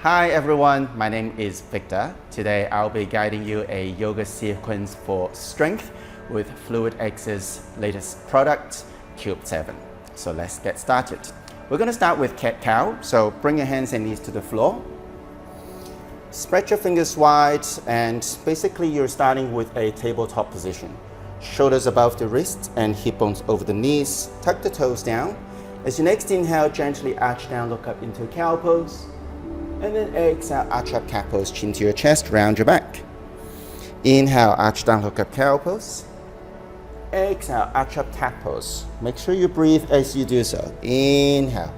Hi everyone, my name is Victor. Today I'll be guiding you a yoga sequence for strength with FluidX's latest product, Cube 7. So let's get started. We're going to start with cat-cow, so bring your hands and knees to the floor. Spread your fingers wide, and basically you're starting with a tabletop position. Shoulders above the wrists and hip bones over the knees. Tuck the toes down. As you next inhale, gently arch down, look up into cow pose. And then exhale, arch up cat pose, chin to your chest, round your back. Inhale, arch down, look up cow pose. Exhale, arch up cat pose. Make sure you breathe as you do so. Inhale.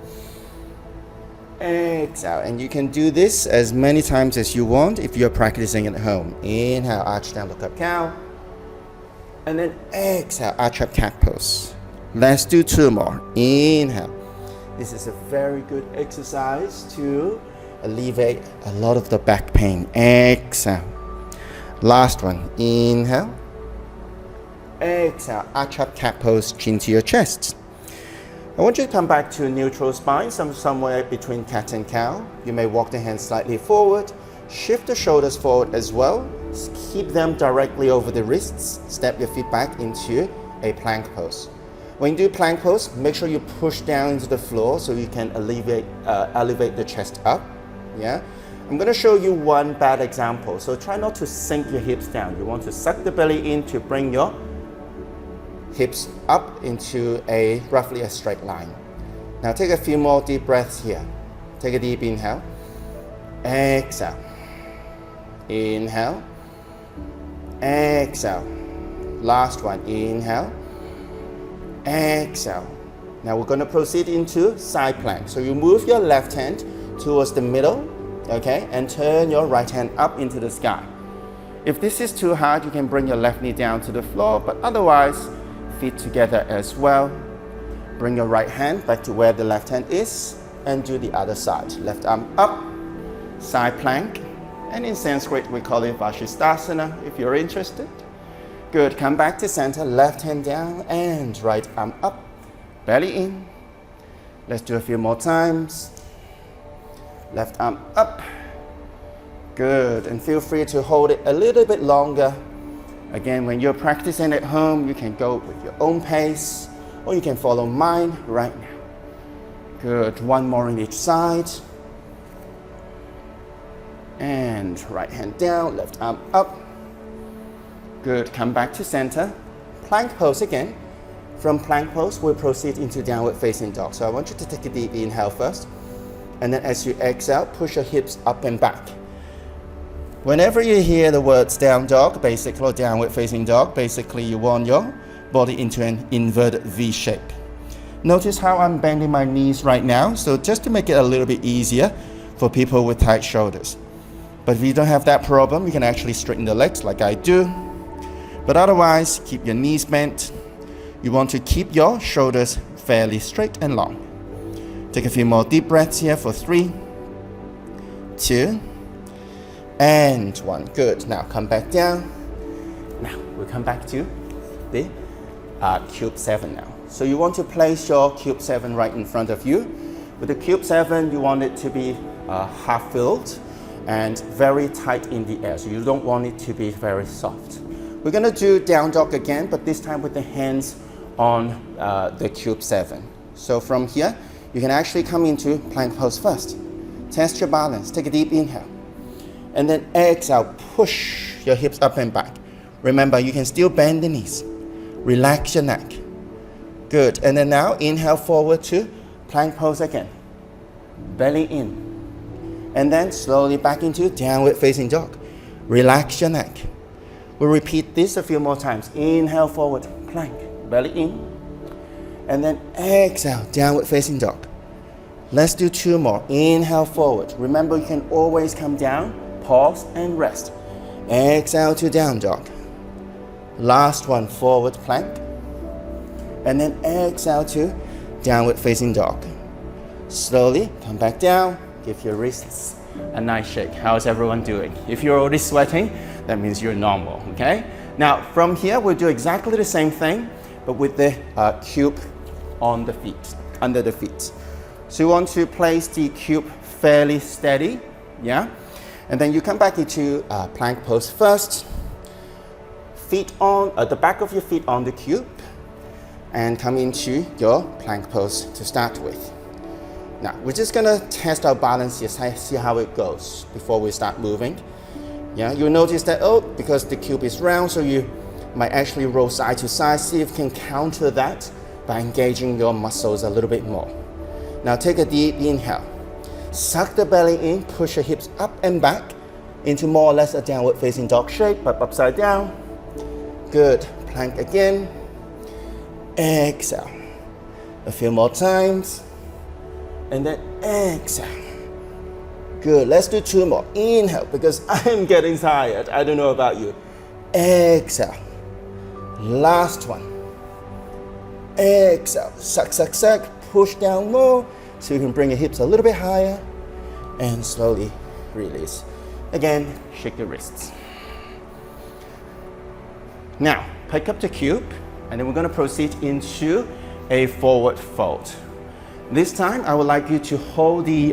Exhale, and you can do this as many times as you want if you're practicing at home. Inhale, arch down, look up cow. And then exhale, arch up cat pose. Let's do two more. Inhale. This is a very good exercise to alleviate a lot of the back pain. Exhale. Last one. Inhale. Exhale. Arch up cat pose, chin to your chest. I want you to come back to neutral spine, somewhere between cat and cow. You may walk the hands slightly forward. Shift the shoulders forward as well. Keep them directly over the wrists. Step your feet back into a plank pose. When you do plank pose, make sure you push down into the floor so you can elevate the chest up. Yeah, I'm going to show you one bad example. So try not to sink your hips down. You want to suck the belly in to bring your hips up into roughly a straight line. Now take a few more deep breaths here. Take a deep inhale. Exhale. Inhale. Exhale. Last one. Inhale. Exhale. Now we're going to proceed into side plank. So you move your left hand towards the middle, okay, and turn your right hand up into the sky. If this is too hard, you can bring your left knee down to the floor, but otherwise, feet together as well. Bring your right hand back to where the left hand is and do the other side. Left arm up, side plank, and in Sanskrit we call it Vashisthasana if you're interested. Good, come back to center, left hand down and right arm up, belly in. Let's do a few more times. Left arm up. Good, and feel free to hold it a little bit longer. Again, when you're practicing at home, you can go with your own pace, or you can follow mine right now. Good, one more on each side. And right hand down, left arm up. Good, come back to center. Plank pose again. From plank pose, we'll proceed into downward facing dog. So I want you to take a deep inhale first. And then as you exhale, push your hips up and back. Whenever you hear the words down dog, basically, or downward facing dog, basically you want your body into an inverted V shape. Notice how I'm bending my knees right now. So just to make it a little bit easier for people with tight shoulders. But if you don't have that problem, you can actually straighten the legs like I do. But otherwise, keep your knees bent. You want to keep your shoulders fairly straight and long. Take a few more deep breaths here for 3, 2, and 1. Good. Now come back down. Now we'll come back to the Cube 7 now. So you want to place your Cube 7 right in front of you. With the Cube 7, you want it to be half filled and very tight in the air. So you don't want it to be very soft. We're going to do down dog again, but this time with the hands on the Cube 7. So from here, you can actually come into plank pose first. Test your balance. Take a deep inhale. And then exhale, push your hips up and back. Remember, you can still bend the knees. Relax your neck. Good. And then now, inhale forward to plank pose again. Belly in. And then slowly back into downward facing dog. Relax your neck. We'll repeat this a few more times. Inhale forward, plank, belly in. And then exhale, downward facing dog. Let's do two more. Inhale forward. Remember, you can always come down, pause and rest. Exhale to down dog. Last one, forward plank. And then exhale to downward facing dog. Slowly come back down. Give your wrists a nice shake. How's everyone doing? If you're already sweating, that means you're normal, okay? Now, from here, we'll do exactly the same thing, but with the cube on the feet, under the feet. So you want to place the cube fairly steady yeah? And then you come back into plank pose first. Feet on, the back of your feet on the cube, and come into your plank pose to start with. Now, we're just gonna test our balance here, see how it goes before we start moving. Yeah, you'll notice that, because the cube is round, so you might actually roll side to side. See if you can counter that by engaging your muscles a little bit more. Now take a deep inhale. Suck the belly in, push your hips up and back into more or less a downward facing dog shape, but upside down. Good, plank again. Exhale. A few more times. And then exhale. Good, let's do 2 more. Inhale, because I'm getting tired. I don't know about you. Exhale. Last one. Exhale. Suck, suck, suck. Push down more so you can bring your hips a little bit higher and slowly release. Again, shake your wrists. Now, pick up the cube, and then we're going to proceed into a forward fold. This time, I would like you to hold the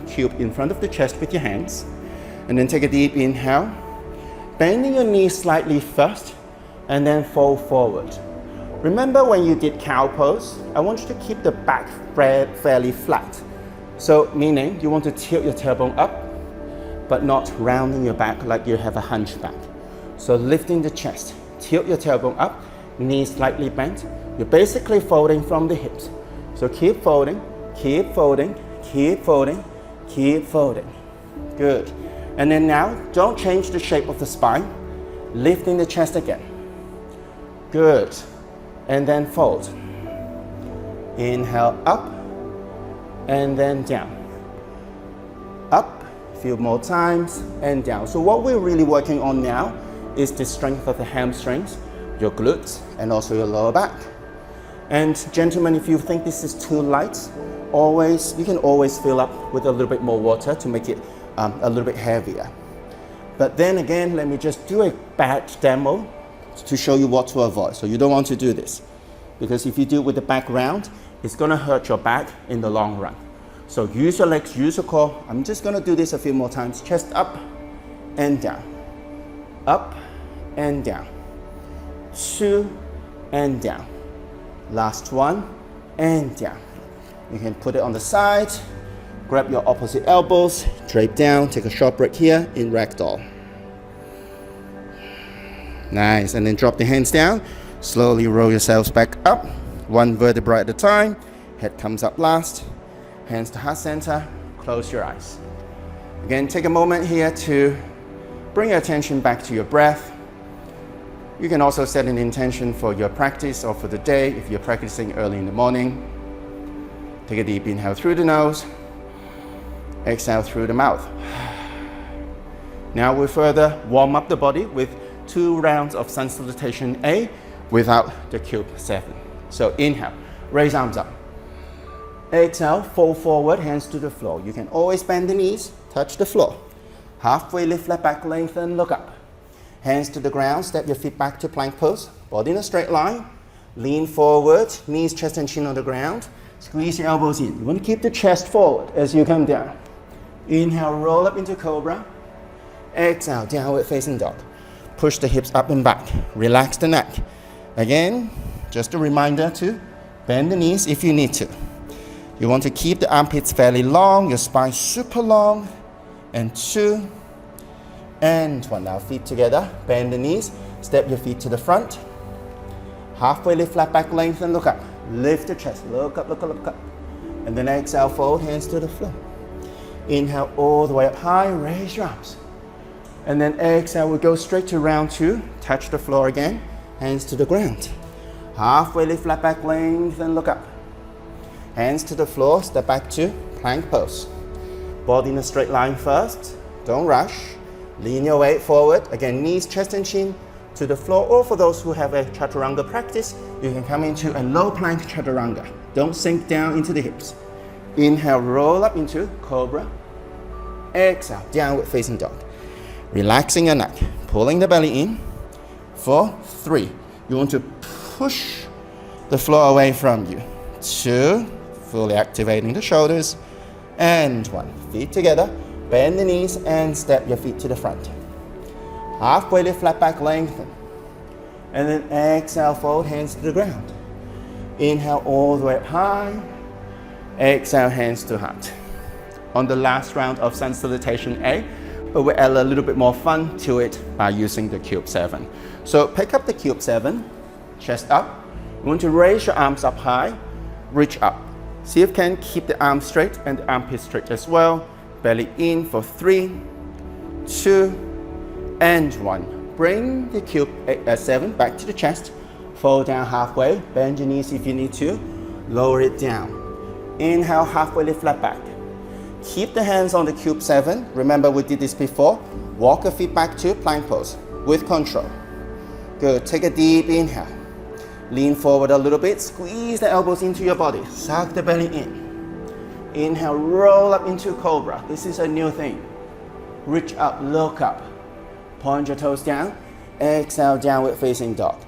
cube in front of the chest with your hands, and then take a deep inhale, bending your knees slightly first, and then fold forward. Remember when you did cow pose, I want you to keep the back fairly flat. So, meaning you want to tilt your tailbone up, but not rounding your back like you have a hunchback. So lifting the chest, tilt your tailbone up, knees slightly bent. You're basically folding from the hips. So keep folding, keep folding, keep folding, keep folding. Good. And then now, don't change the shape of the spine. Lifting the chest again. Good. And then fold. Inhale up, and then down. Up, a few more times, and down. So what we're really working on now is the strength of the hamstrings, your glutes, and also your lower back. And gentlemen, if you think this is too light, you can always fill up with a little bit more water to make it a little bit heavier. But then again, let me just do a bad demo to show you what to avoid. So you don't want to do this, because if you do it with the back round, it's going to hurt your back in the long run. So use your legs, use your core. I'm just going to do this a few more times. Chest up and down. Up and down. 2 and down. Last one and down. You can put it on the side. Grab your opposite elbows, drape down, take a short break here in ragdoll. Nice, and then drop the hands down. Slowly roll yourselves back up, 1 vertebra at a time. Head comes up last. Hands to heart center, close your eyes. Again, take a moment here to bring your attention back to your breath. You can also set an intention for your practice or for the day if you're practicing early in the morning. Take a deep inhale through the nose. Exhale through the mouth. Now we'll further warm up the body with 2 rounds of sun salutation A without the cube 7. So inhale, raise arms up. Exhale, fold forward, hands to the floor. You can always bend the knees, touch the floor. Halfway lift, flat back, lengthen, look up. Hands to the ground, step your feet back to plank pose. Body in a straight line. Lean forward, knees, chest and chin on the ground. Squeeze your elbows in. You want to keep the chest forward as you come down. Inhale, roll up into cobra. Exhale, downward facing dog. Push the hips up and back. Relax the neck. Again, just a reminder to bend the knees if you need to. You want to keep the armpits fairly long, your spine super long. And 2 and 1. Now feet together, bend the knees, step your feet to the front. Halfway lift, flat back, lengthen, look up. Lift the chest, look up, look up, look up. And then exhale, fold, hands to the floor. Inhale all the way up high, raise your arms. And then exhale, we'll go straight to round 2. Touch the floor again, hands to the ground. Halfway lift, flat back, lengthen, look up. Hands to the floor, step back to plank pose. Body in a straight line first, don't rush. Lean your weight forward, again knees, chest and chin to the floor, or for those who have a chaturanga practice, you can come into a low plank chaturanga. Don't sink down into the hips. Inhale, roll up into cobra. Exhale, downward facing dog. Relaxing your neck, pulling the belly in. 4, 3. You want to push the floor away from you. 2, fully activating the shoulders. And 1, feet together. Bend the knees and step your feet to the front. Halfway lift, flat back, lengthen. And then exhale, fold hands to the ground. Inhale all the way up high. Exhale, hands to heart. On the last round of Sun Salutation A, but we add a little bit more fun to it by using the Cube 7. So pick up the Cube 7, chest up. You want to raise your arms up high, reach up. See if you can keep the arms straight and the armpits straight as well. Belly in for 3, 2, and 1. Bring the Cube 7 back to the chest. Fold down halfway. Bend your knees if you need to. Lower it down. Inhale, halfway lift, flat back. Keep the hands on the Cube 7. Remember we did this before. Walk your feet back to plank pose with control. Good. Take a deep inhale. Lean forward a little bit. Squeeze the elbows into your body. Suck the belly in. Inhale, roll up into Cobra. This is a new thing. Reach up, look up. Point your toes down. Exhale, downward facing dog.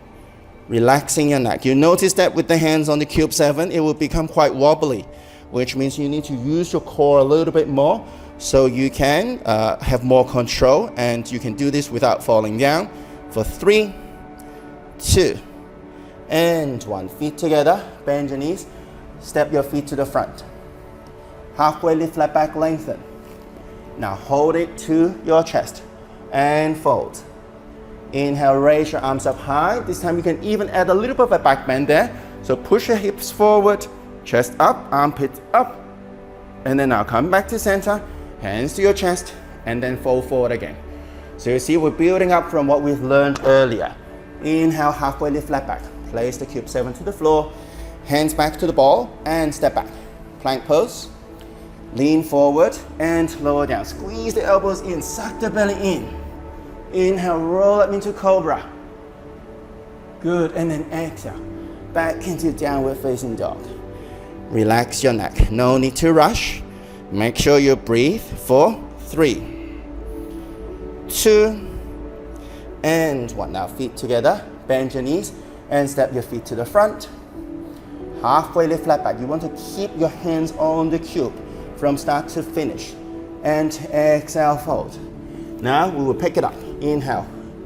Relaxing your neck. You notice that with the hands on the Cube 7, it will become quite wobbly, which means you need to use your core a little bit more so you can have more control, and you can do this without falling down. For 3, 2, and 1. Feet together, bend your knees, step your feet to the front. Halfway lift, flat back, lengthen. Now hold it to your chest and fold. Inhale, raise your arms up high. This time you can even add a little bit of a back bend there. So push your hips forward, chest up, armpit up. And then now come back to center, hands to your chest, and then fold forward again. So you see we're building up from what we've learned earlier. Inhale, halfway lift, flat back. Place the Cube 7 to the floor, hands back to the ball, and step back. Plank pose. Lean forward and lower down. Squeeze the elbows in, suck the belly in. Inhale, roll up into Cobra. Good, and then exhale. Back into downward facing dog. Relax your neck. No need to rush. Make sure you breathe for 3, 2, and 1. Now feet together, bend your knees and step your feet to the front. Halfway lift, flat back. You want to keep your hands on the cube from start to finish. And exhale, fold. Now we will pick it up. Inhale,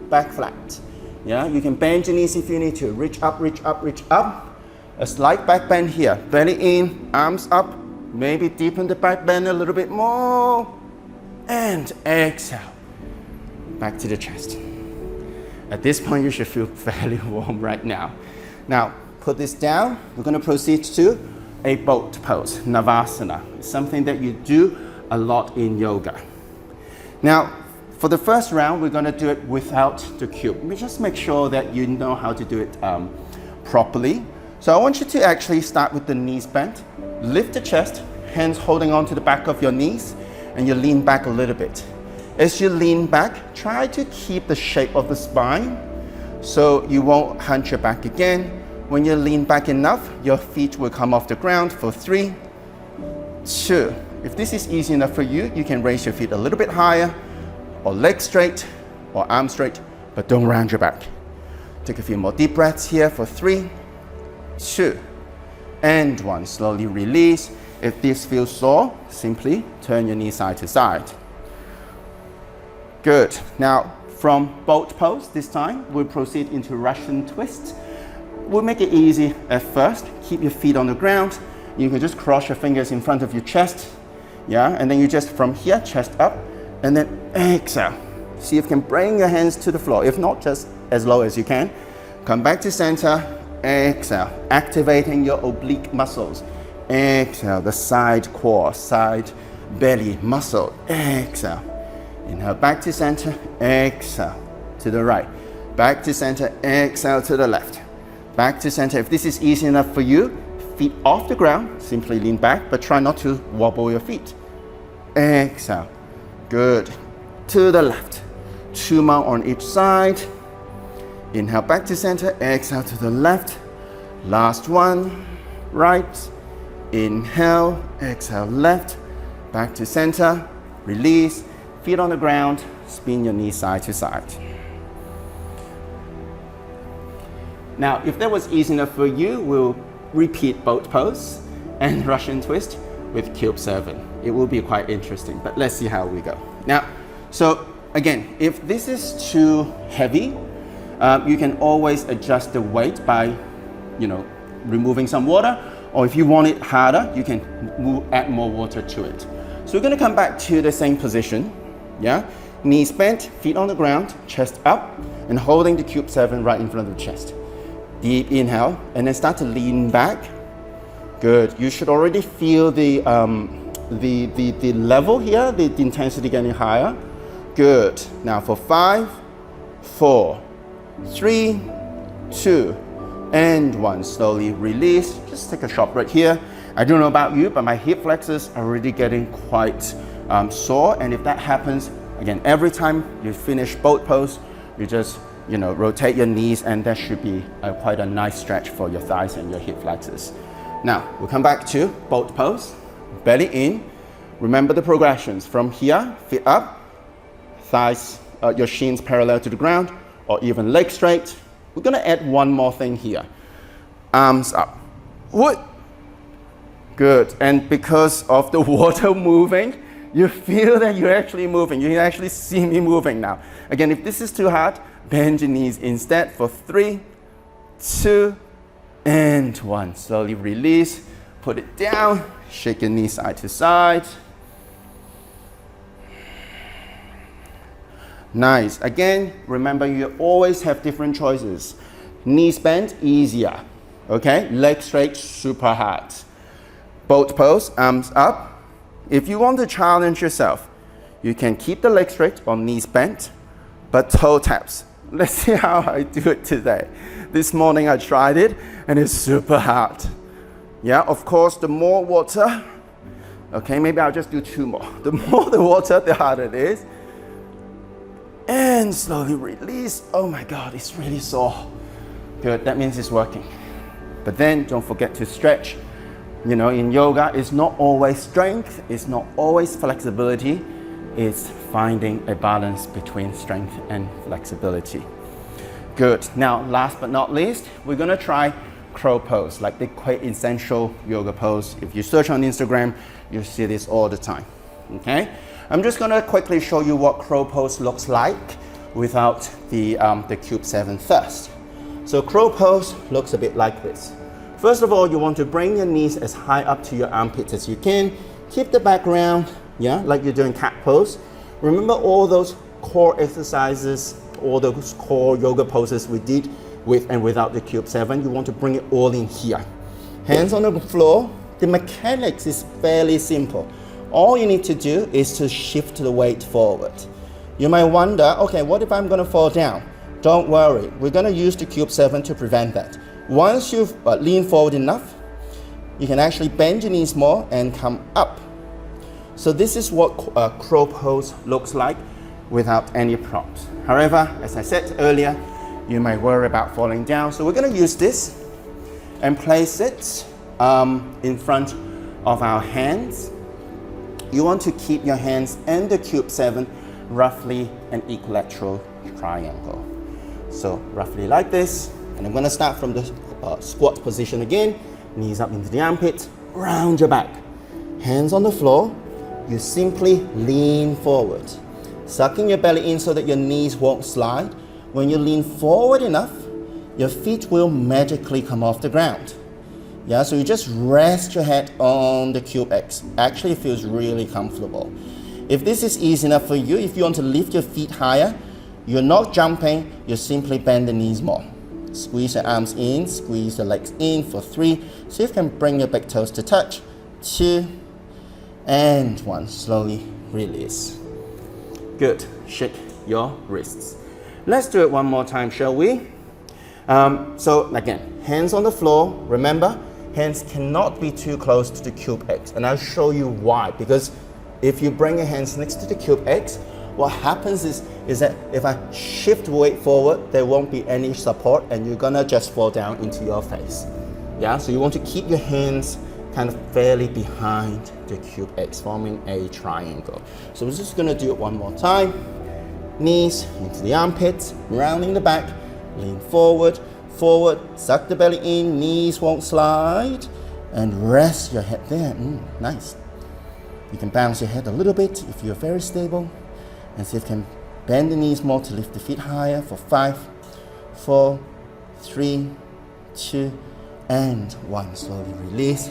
back flat. Yeah, you can bend your knees if you need to. Reach up, reach up, reach up. A slight back bend here. Belly in, arms up. Maybe deepen the back bend a little bit more. And exhale. Back to the chest. At this point, you should feel fairly warm right now. Now, put this down. We're going to proceed to a boat pose, Navasana. It's something that you do a lot in yoga. Now, for the first round, we're going to do it without the cube. We just make sure that you know how to do it properly. So I want you to actually start with the knees bent. Lift the chest, hands holding on to the back of your knees, and you lean back a little bit. As you lean back, try to keep the shape of the spine so you won't hunch your back again. When you lean back enough, your feet will come off the ground for 3, 2. If this is easy enough for you, you can raise your feet a little bit higher, or legs straight, or arms straight, but don't round your back. Take a few more deep breaths here for 3, 2, and 1. Slowly release. If this feels sore, simply turn your knee side to side. Good. Now, from boat pose this time, we'll proceed into Russian twist. We'll make it easy at first. Keep your feet on the ground. You can just cross your fingers in front of your chest. Yeah, and then you just from here, chest up, and then exhale. See if you can bring your hands to the floor. If not, just as low as you can. Come back to center, exhale. Activating your oblique muscles. Exhale, the side core, side belly muscle. Exhale. Inhale, back to center, exhale. To the right. Back to center, exhale to the left. Back to center. If this is easy enough for you, feet off the ground, simply lean back, but try not to wobble your feet. Exhale. Good. To the left. 2 more on each side. Inhale, back to center, exhale to the left. Last one. Right. Inhale, exhale, left. Back to center. Release. Feet on the ground. Spin your knees side to side. Now, if that was easy enough for you, we'll repeat boat pose and Russian twist with cube 7. It will be quite interesting, but let's see how we go. Now, so again, if this is too heavy, you can always adjust the weight by, removing some water, or if you want it harder, you can add more water to it. So we're gonna come back to the same position, yeah? Knees bent, feet on the ground, chest up, and holding the cube 7 right in front of the chest. Deep inhale, and then start to lean back. Good. You should already feel the level here, the intensity getting higher. Good. Now for 5, 4, 3, 2, and 1. Slowly release. Just take a short break here. I don't know about you, but my hip flexors are already getting quite sore. And if that happens, again, every time you finish boat pose, you just rotate your knees, and that should be quite a nice stretch for your thighs and your hip flexors. Now, we'll come back to boat pose, belly in. Remember the progressions from here, feet up, thighs, your shins parallel to the ground, or even legs straight. We're gonna add one more thing here. Arms up. Wood. Good, and because of the water moving, you feel that you're actually moving. You can actually see me moving now. Again, if this is too hard, bend your knees instead for 3, 2, and 1. Slowly release, put it down, shake your knees side to side. Nice. Again, remember you always have different choices. Knees bent, easier. Okay? Legs straight, super hard. Boat pose, arms up. If you want to challenge yourself, you can keep the legs straight or knees bent, but toe taps. Let's see how I do it today. This morning I tried it, and it's super hard. Yeah, of course, the more water, okay, maybe I'll just do 2 more. The more the water, the harder it is. And slowly release. Oh my God, it's really sore. Good, that means it's working. But then don't forget to stretch. In yoga, it's not always strength, it's not always flexibility, it's finding a balance between strength and flexibility. Good. Now, last but not least, we're gonna try crow pose, like the quite essential yoga pose. If you search on Instagram, you'll see this all the time. Okay? I'm just gonna quickly show you what crow pose looks like without the cube 7 first. So crow pose looks a bit like this. First of all, you want to bring your knees as high up to your armpits as you can. Keep the back round, yeah, like you're doing cat pose. Remember all those core exercises, all those core yoga poses we did with and without the cube 7. You want to bring it all in here. Hands on the floor. The mechanics is fairly simple. All you need to do is to shift the weight forward. You might wonder, okay, what if I'm gonna fall down? Don't worry, we're gonna use the cube 7 to prevent that. Once you've leaned forward enough, you can actually bend your knees more and come up. So this is what crow pose looks like without any props. However, as I said earlier, you might worry about falling down. So we're gonna use this and place it in front of our hands. You want to keep your hands and the cube 7 roughly an equilateral triangle. So roughly like this. And I'm gonna start from the squat position again. Knees up into the armpit, round your back. Hands on the floor. You simply lean forward. Sucking your belly in so that your knees won't slide. When you lean forward enough, your feet will magically come off the ground. Yeah, so you just rest your head on the cube X. Actually, it feels really comfortable. If this is easy enough for you, if you want to lift your feet higher, you're not jumping, you simply bend the knees more. Squeeze your arms in, squeeze your legs in for 3. See if you can bring your big toes to touch. 2, and 1. Slowly release. Good. Shake your wrists. Let's do it one more time, shall we? So again, hands on the floor. Remember, hands cannot be too close to the cube X. And I'll show you why. Because if you bring your hands next to the cube X, what happens is that if I shift weight forward, there won't be any support and you're gonna just fall down into your face. Yeah, so you want to keep your hands kind of fairly behind the cube X, forming a triangle. So we're just gonna do it one more time. Knees into the armpits, rounding the back, lean forward, forward, suck the belly in, knees won't slide, and rest your head there. Nice. You can bounce your head a little bit if you're very stable. And see if you can bend the knees more to lift the feet higher for 5, 4, 3, 2, and 1. Slowly release.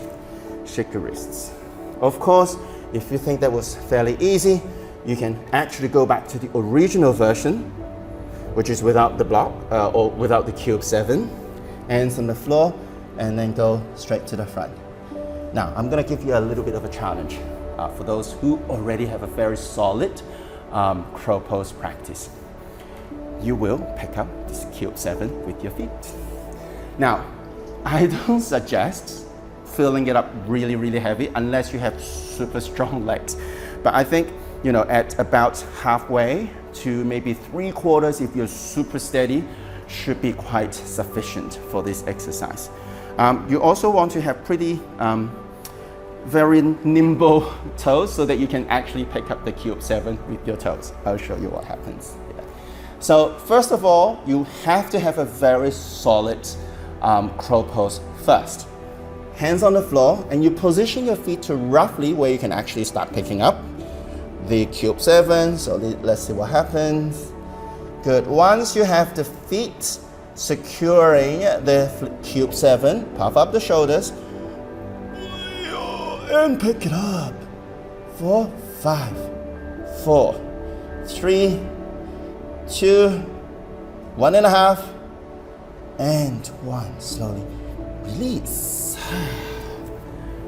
Shake your wrists. Of course, if you think that was fairly easy, you can actually go back to the original version, which is without the block or without the cube 7. Hands on the floor, and then go straight to the front. Now, I'm going to give you a little bit of a challenge for those who already have a very solid crow pose practice. You will pick up this cube 7 with your feet. Now, I don't suggest filling it up really, really heavy unless you have super strong legs. But I think, you know, at about halfway to maybe 3/4, if you're super steady, should be quite sufficient for this exercise. You also want to have pretty very nimble toes so that you can actually pick up the cube 7 with your toes. I'll show you what happens. Yeah. So first of all, you have to have a very solid crow pose first. Hands on the floor, and you position your feet to roughly where you can actually start picking up the cube 7. So let's see what happens. Good. Once you have the feet securing the cube 7, puff up the shoulders and pick it up for 5, 4, 3, 2, 1.5, and 1. Slowly release.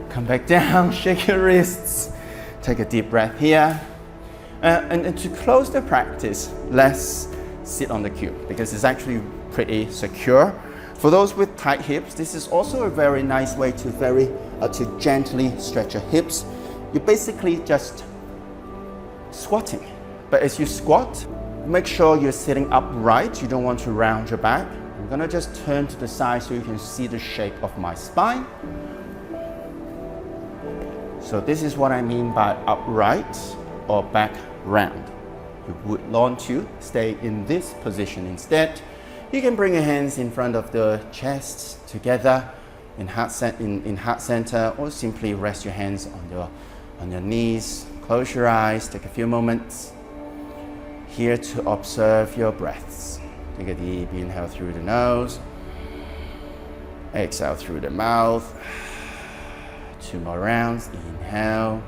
Come back down, shake your wrists. Take a deep breath here. And to close the practice, let's sit on the cube because it's actually pretty secure. For those with tight hips, this is also a very nice way to gently stretch your hips. You're basically just squatting. But as you squat, make sure you're sitting upright. You don't want to round your back. I'm gonna just turn to the side so you can see the shape of my spine. So this is what I mean by upright or back round. You would want to stay in this position instead. You can bring your hands in front of the chest together in heart center, or simply rest your hands on your knees. Close your eyes, take a few moments here to observe your breaths. Take a deep inhale through the nose, exhale through the mouth. 2 more rounds. Inhale,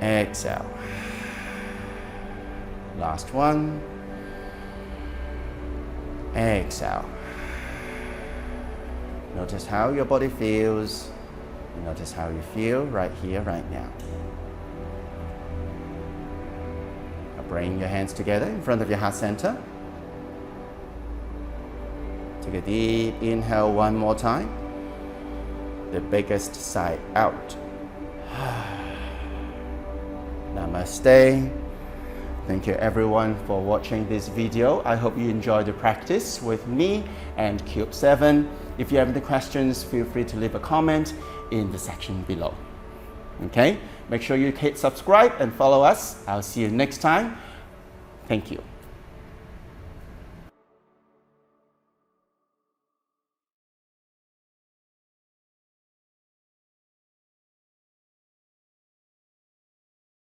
exhale. Last one. Exhale. Notice how your body feels. Notice how you feel right here, right now. Now bring your hands together in front of your heart center. Take a deep inhale one more time. The biggest sigh out. Namaste. Thank you everyone for watching this video. I hope you enjoyed the practice with me and Cube 7. If you have any questions, feel free to leave a comment in the section below. Okay? Make sure you hit subscribe and follow us. I'll see you next time. Thank you.